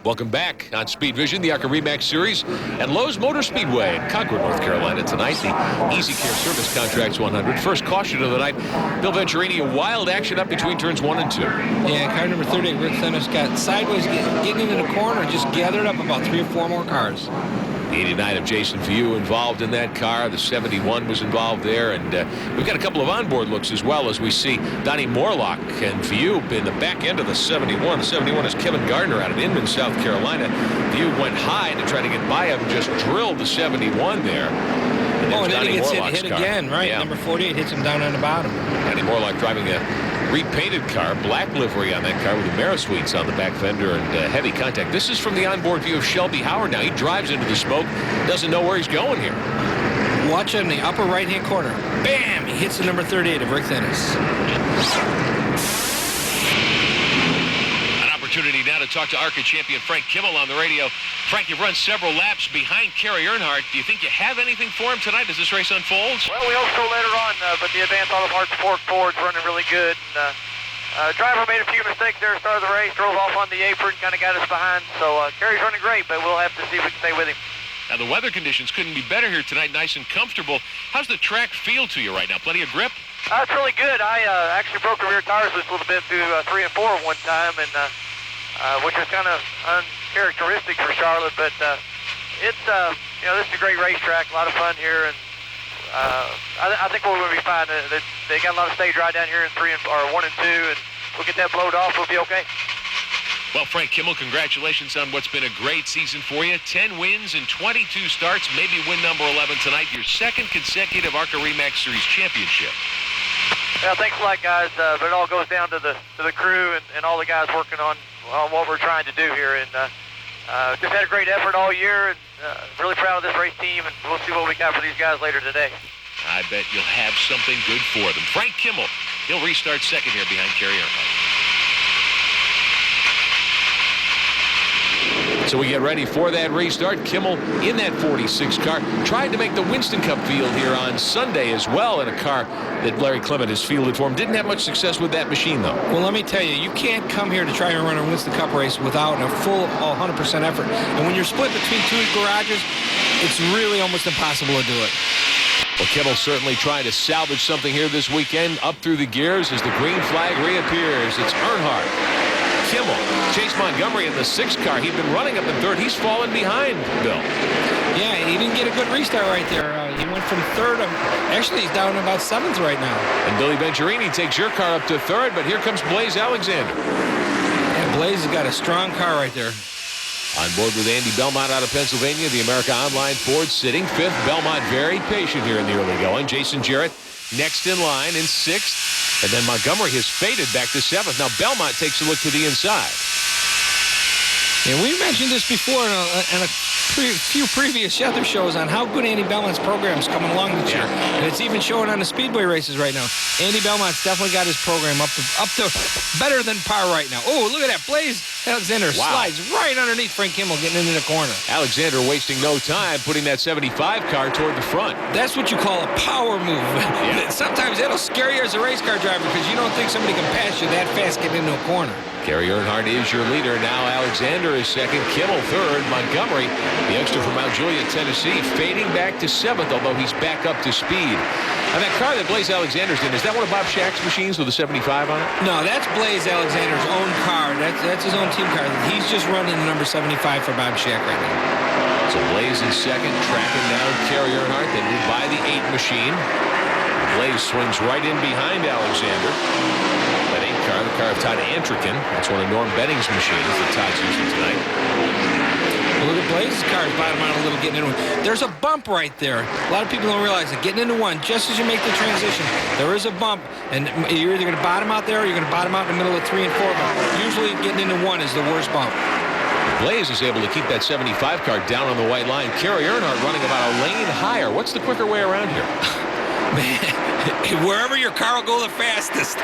Welcome back on Speed Vision, the ARCA REMAX Series at Lowe's Motor Speedway in Concord, North Carolina tonight. The EasyCare Service Contracts 100. First caution of the night. Bill Venturini, a wild action up between turns 1 and 2. Yeah, car number 38, Rick Fennis, got sideways getting into the corner, just gathered up about 3 or 4 more cars. The 89 of Jason Few involved in that car. The 71 was involved there. And we've got a couple of onboard looks as well as we see Donnie Morlock and Few in the back end of the 71. The 71 is Kevin Gardner out of Inman, South Carolina. Few went high to try to get by him, just drilled the 71 there. And then he gets hit again, right? Yeah. Number 48 hits him down on the bottom. Donnie Morlock driving a repainted car, black livery on that car with the Amerosuites on the back fender and heavy contact. This is from the onboard view of Shelby Howard now. He drives into the smoke, doesn't know where he's going here. Watch in the upper right-hand corner. Bam! He hits the number 38 of Rick Dennis. An opportunity now to talk to ARCA champion Frank Kimmel on the radio. Frank, you've run several laps behind Kerry Earnhardt. Do you think you have anything for him tonight as this race unfolds? Well, we hope so later on, but the Advanced Auto Parts Sport Ford's running really good. And, driver made a few mistakes there at the start of the race, drove off on the apron, kind of got us behind. So Kerry's running great, but we'll have to see if we can stay with him. Now, the weather conditions couldn't be better here tonight, nice and comfortable. How's the track feel to you right now? Plenty of grip? It's really good. I actually broke the rear tires loose a little bit through 3 and 4 one time, and which was kind of uncharacteristic for Charlotte, but it's this is a great racetrack, a lot of fun here, and I think we're going to be fine. They got a lot of stage ride down here in 1 and 2, and we'll get that blowed off. We'll be okay. Well, Frank Kimmel, congratulations on what's been a great season for you. 10 wins and 22 starts, maybe win number 11 tonight, your second consecutive ARCA REMAX Series championship. Yeah, thanks a lot, guys. But it all goes down to the crew and all the guys working on what we're trying to do here. And just had a great effort all year, and really proud of this race team, and we'll see what we got for these guys later today. I bet you'll have something good for them. Frank Kimmel, he'll restart second here behind Kerry Earnhardt. So we get ready for that restart. Kimmel in that 46 car. Tried to make the Winston Cup field here on Sunday as well in a car that Larry Clement has fielded for him. Didn't have much success with that machine, though. Well, let me tell you, you can't come here to try and run a Winston Cup race without a full 100% effort. And when you're split between 2 garages, it's really almost impossible to do it. Well, Kimmel certainly trying to salvage something here this weekend. Up through the gears as the green flag reappears. It's Earnhardt. Kimmel, Chase Montgomery in the 6th car. He'd been running up in 3rd. He's fallen behind, Bill. Yeah, he didn't get a good restart right there. He went from 3rd. Actually, he's down to about 7th right now. And Billy Venturini takes your car up to 3rd, but here comes Blaze Alexander. And Blaze has got a strong car right there. On board with Andy Belmont out of Pennsylvania, the America Online Ford sitting 5th. Belmont very patient here in the early going. Jason Jarrett next in line in 6th. And then Montgomery has faded back to 7th. Now Belmont takes a look to the inside. And we mentioned this before in a few previous other shows on how good Andy Belmont's program is coming along this year. And it's even showing on the speedway races right now. Andy Belmont's definitely got his program up to better than par right now. Oh, look at that. Blaze Alexander slides right underneath Frank Kimmel getting into the corner. Alexander wasting no time putting that 75 car toward the front. That's what you call a power move. Yeah. Sometimes it'll scare you as a race car driver because you don't think somebody can pass you that fast getting into a corner. Kerry Earnhardt is your leader. Now Alexander is 2nd, Kimmel 3rd, Montgomery, the youngster from Mount Juliet, Tennessee, fading back to 7th, although he's back up to speed. And that car that Blaze Alexander's in, is that one of Bob Shack's machines with a 75 on it? No, that's Blaze Alexander's own car. That's his own team car. He's just running the number 75 for Bob Shack right now. So Blaze in 2nd, tracking down Kerry Earnhardt. They move by the 8 machine. Blaze swings right in behind Alexander. That 8 car, the car of Todd Antrican. That's one of Norm Betting's machines that Todd's using tonight. Well, look at Blaze's car bottom out a little getting into one. There's a bump right there. A lot of people don't realize that getting into one, just as you make the transition, there is a bump. And you're either going to bottom out there or you're going to bottom out in the middle of 3 and 4. But usually getting into 1 is the worst bump. Blaze is able to keep that 75 car down on the white line. Kerry Earnhardt running about a lane higher. What's the quicker way around here? Man, wherever your car will go the fastest.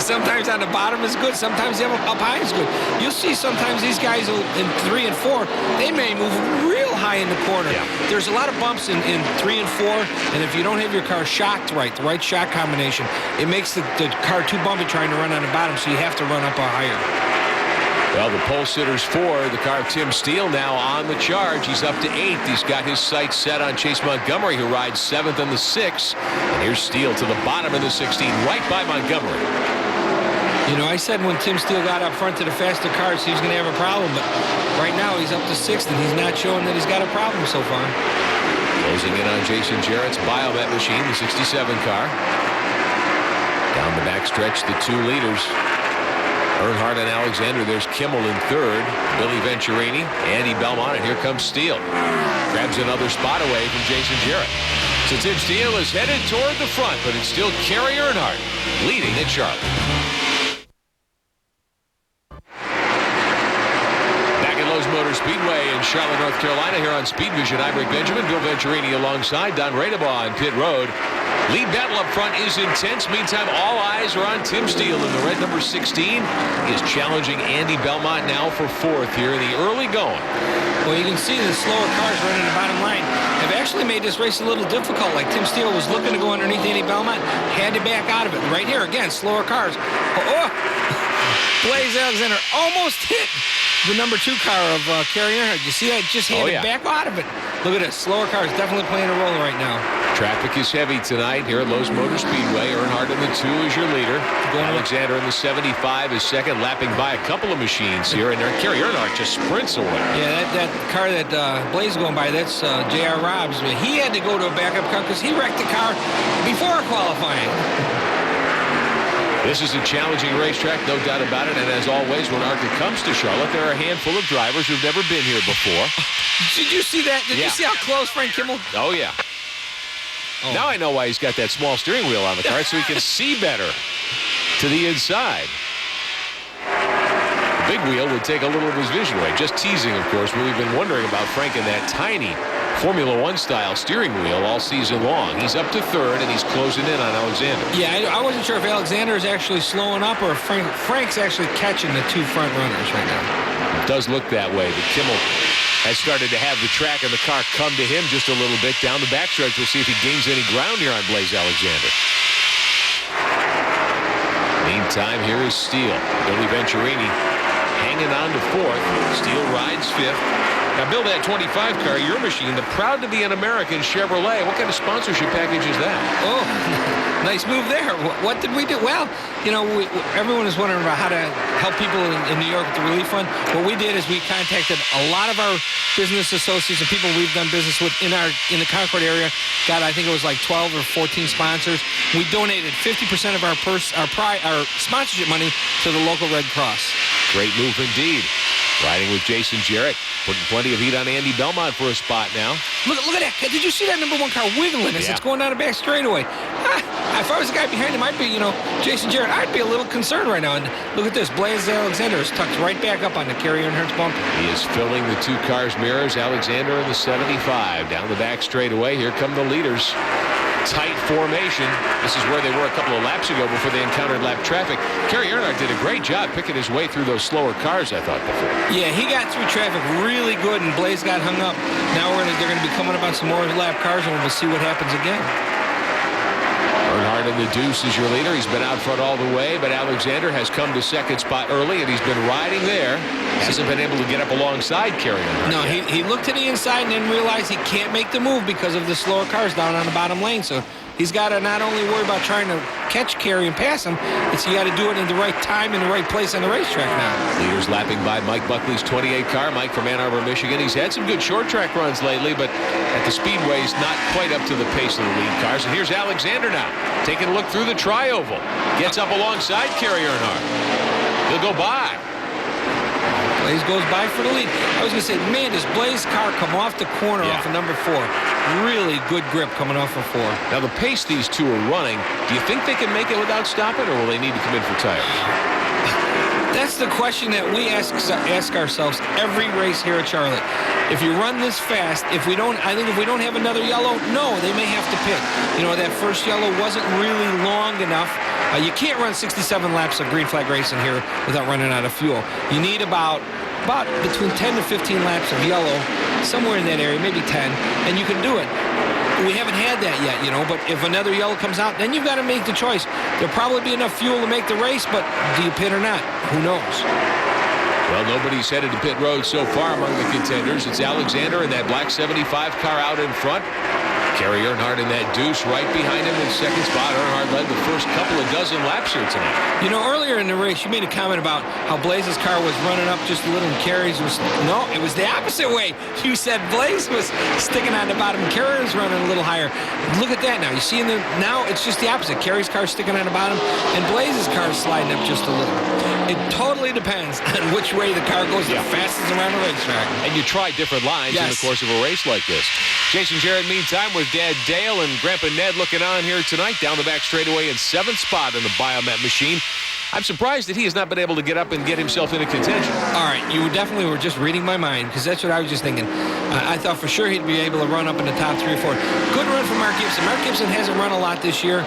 Sometimes on the bottom is good. Sometimes up high is good. You'll see sometimes these guys in 3 and 4, they may move real high in the corner. Yeah. There's a lot of bumps in 3 and 4, and if you don't have your car shocked right, the right shock combination, it makes the car too bumpy trying to run on the bottom, so you have to run up higher. Well, the pole sitters for the car of Tim Steele now on the charge. He's up to 8th. He's got his sights set on Chase Montgomery, who rides 7th in the 6th. And here's Steele to the bottom of the 16, right by Montgomery. You know, I said when Tim Steele got up front to the faster cars, he was going to have a problem. But right now, he's up to 6th, and he's not showing that he's got a problem so far. Closing in on Jason Jarrett's Biomet machine, the 67 car. Down the backstretch, the 2 leaders. Earnhardt and Alexander. There's Kimmel in 3rd. Billy Venturini, Andy Belmont, and here comes Steele. Grabs another spot away from Jason Jarrett. So Tim Steele is headed toward the front, but it's still Kerry Earnhardt leading at Charlotte. Back at Lowe's Motor Speedway in Charlotte, North Carolina, here on Speed Vision, I'm Rick Benjamin. Bill Venturini alongside Don Radebaugh on pit road. Lead battle up front is intense. Meantime, all eyes are on Tim Steele in the red number 16. He is challenging Andy Belmont now for 4th here in the early going. Well, you can see the slower cars running the bottom line have actually made this race a little difficult. Like Tim Steele was looking to go underneath Andy Belmont, had to back out of it. Right here, again, slower cars. Blaze Alexander almost hit the number 2 car of Kerry Earnhardt. You see that? Just had to back out of it. Look at this. Slower cars definitely playing a role right now. Traffic is heavy tonight here at Lowe's Motor Speedway. Earnhardt in the 2 is your leader. Alexander in the 75 is second, lapping by a couple of machines here. And Kerry Earnhardt just sprints away. Yeah, that car that Blaze is going by, that's J.R. Robbs. He had to go to a backup car because he wrecked the car before qualifying. This is a challenging racetrack, no doubt about it. And as always, when ARCA comes to Charlotte, there are a handful of drivers who've never been here before. Did you see that? Did you see how close Frank Kimmel? Oh, yeah. Oh. Now I know why he's got that small steering wheel on the car, so he can see better to the inside. The big wheel would take a little of his vision away. Just teasing, of course, but we've been wondering about Frank and that tiny Formula One style steering wheel all season long. He's up to 3rd, and he's closing in on Alexander. Yeah, I wasn't sure if Alexander is actually slowing up or if Frank's actually catching the 2 front runners right now. It does look that way, but Kimmel has started to have the track and the car come to him just a little bit down the backstretch. We'll see if he gains any ground here on Blaze Alexander. Meantime, here is Steele. Billy Venturini hanging on to 4th. Steele rides 5th. Now, Bill, that 25 car, your machine, the proud to be an American Chevrolet. What kind of sponsorship package is that? Oh, nice move there. What did we do? Well, you know, everyone is wondering about how to help people in New York with the Relief Fund. What we did is we contacted a lot of our business associates and people we've done business with in the Concord area. Got, I think it was like 12 or 14 sponsors. We donated 50% of our sponsorship money to the local Red Cross. Great move indeed. Riding with Jason Jarrett, putting plenty of heat on Andy Belmont for a spot now. Look at that. Did you see that number 1 car wiggling as it's going down the back straightaway? If I was the guy behind him, I'd be, Jason Jarrett, I'd be a little concerned right now. And look at this. Blaze Alexander is tucked right back up on the Kerry Earnhardt's bumper. He is filling the 2 cars' mirrors. Alexander in the 75. Down the back straightaway. Here come the leaders. Tight formation. This is where they were a couple of laps ago before they encountered lap traffic. Kerry Earnhardt did a great job picking his way through those slower cars, I thought, before. Yeah, he got through traffic really good, and Blaze got hung up. Now they're going to be coming up on some more lap cars, and we'll see what happens again. Earnhardt in the deuce is your leader. He's been out front all the way, but Alexander has come to 2nd spot early, and he's been riding there. Hasn't been able to get up alongside Kerry Earnhardt. No, he looked to the inside and then realized he can't make the move because of the slower cars down on the bottom lane. So he's got to not only worry about trying to catch Kerry and pass him, it's you got to do it in the right time in the right place on the racetrack now. Leaders lapping by Mike Buckley's 28 car. Mike from Ann Arbor, Michigan. He's had some good short track runs lately, but at the speedways, not quite up to the pace of the lead cars. And here's Alexander now, taking a look through the tri-oval. Gets up alongside Kerry Earnhardt. He'll go by. Blaze goes by for the lead. I was going to say, man, does Blaze's car come off the corner off of number 4. Really good grip coming off of 4. Now, the pace these 2 are running, do you think they can make it without stopping, or will they need to come in for tires? That's the question that we ask ourselves every race here at Charlotte. If you run this fast, I think if we don't have another yellow, no, they may have to pit. That first yellow wasn't really long enough. You can't run 67 laps of green flag racing here without running out of fuel. You need about between 10 to 15 laps of yellow, somewhere in that area, maybe 10, and you can do it. We haven't had that yet, but if another yellow comes out, then you've got to make the choice. There'll probably be enough fuel to make the race, but do you pit or not? Who knows? Well, nobody's headed to pit road so far among the contenders. It's Alexander in that black 75 car out in front. Kerry Earnhardt in that deuce right behind him in second spot. Earnhardt led the first couple of dozen laps here tonight. You know, earlier in the race, you made a comment about how Blaze's car was running up just a little and Kerry's was... No, it was the opposite way. You said Blaze was sticking on the bottom and Kerry was running a little higher. Look at that now. You see, now it's just the opposite. Kerry's car sticking on the bottom and Blaze's car is sliding up just a little. It totally depends on which way the car goes the fastest around the racetrack. And you try different lines in the course of a race like this. Jason Jarrett, meantime, with Dad Dale and Grandpa Ned looking on here tonight. Down the back straightaway in 7th spot in the Biomet machine. I'm surprised that he has not been able to get up and get himself into contention. All right, you definitely were just reading my mind, because that's what I was just thinking. I thought for sure he'd be able to run up in the top 3 or 4. Good run for Mark Gibson. Mark Gibson hasn't run a lot this year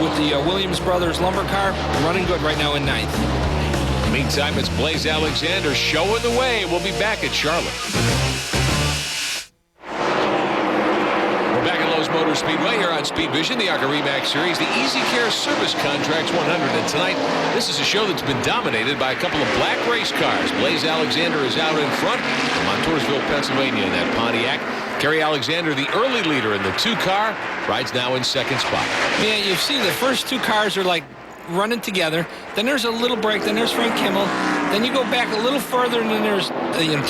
with the Williams Brothers lumber car. Running good right now in 9th. Meantime, it's Blaze Alexander showing the way. We'll be back at Charlotte. We're back at Lowe's Motor Speedway here on Speed Vision, the ARCA Remax Series, the EasyCare Service Contracts 100. And tonight, this is a show that's been dominated by a couple of black race cars. Blaze Alexander is out in front from Montoursville, Pennsylvania in that Pontiac. Kerry Alexander, the early leader in the 2-car, rides now in 2nd spot. Yeah, you see the first 2 cars are like running together. Then there's a little break. Then there's Frank Kimmel. Then you go back a little further, and then there's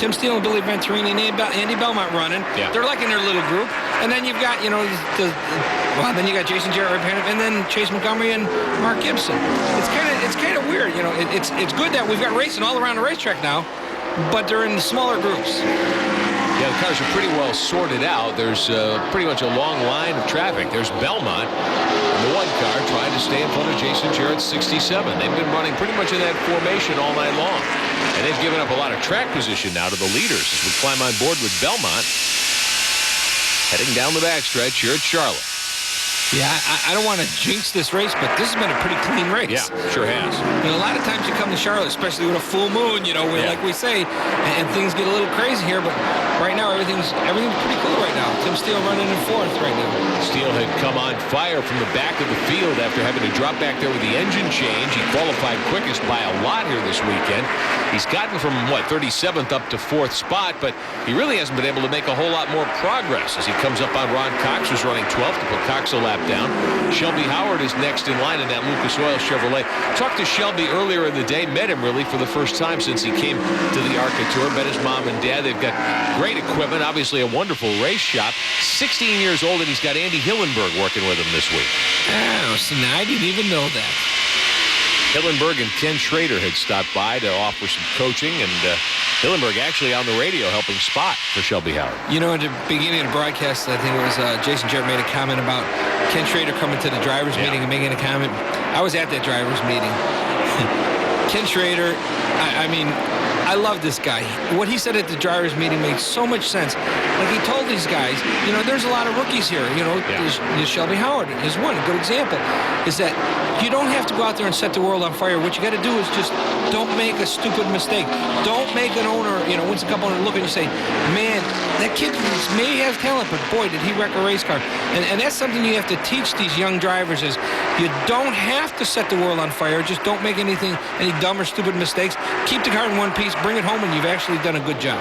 Tim Steele and Billy Venturini and Andy Belmont running. Yeah. They're like in their little group. And then you've got, then you got Jason Jarrett right behind him, and then Chase Montgomery and Mark Gibson. It's kind of weird. It's good that we've got racing all around the racetrack now, but they're in smaller groups. Yeah, the cars are pretty well sorted out. There's pretty much a long line of traffic. There's Belmont in the 1 car trying to stay in front of Jason Jarrett's 67. They've been running pretty much in that formation all night long. And they've given up a lot of track position now to the leaders as we climb on board with Belmont. Heading down the backstretch here at Charlotte. Yeah, I don't want to jinx this race, but this has been a pretty clean race. Yeah, sure has. A lot of times you come to Charlotte, especially with a full moon, like we say, and things get a little crazy here, but right now everything's pretty cool right now. Tim Steele running in 4th right now. Steele had come on fire from the back of the field after having to drop back there with the engine change. He qualified quickest by a lot here this weekend. He's gotten from, 37th up to 4th spot, but he really hasn't been able to make a whole lot more progress as he comes up on Ron Cox, who's running 12th to put Cox a lap down. Shelby Howard is next in line in that Lucas Oil Chevrolet. Talked to Shelby earlier in the day, met him really for the first time since he came to the ARCA Tour, met his mom and dad. They've got great equipment, obviously a wonderful race shop. 16 years old, and he's got Andy Hillenberg working with him this week. Oh, so now I didn't even know that. Hillenberg and Ken Schrader had stopped by to offer some coaching, and Hillenberg actually on the radio helping spot for Shelby Howard. At the beginning of the broadcast, I think it was Jason Jarrett made a comment about Ken Schrader coming to the drivers' meeting and making a comment. I was at that drivers' meeting. Ken Schrader, I love this guy. What he said at the drivers' meeting made so much sense. Like he told these guys, there's a lot of rookies here. There's Shelby Howard is one. A good example is that you don't have to go out there and set the world on fire. What you got to do is just don't make a stupid mistake. Don't make an owner, once a couple owner look and you say, man, that kid may have talent, but boy, did he wreck a race car. And that's something you have to teach these young drivers is you don't have to set the world on fire. Just don't make any dumb or stupid mistakes. Keep the car in one piece, bring it home, and you've actually done a good job.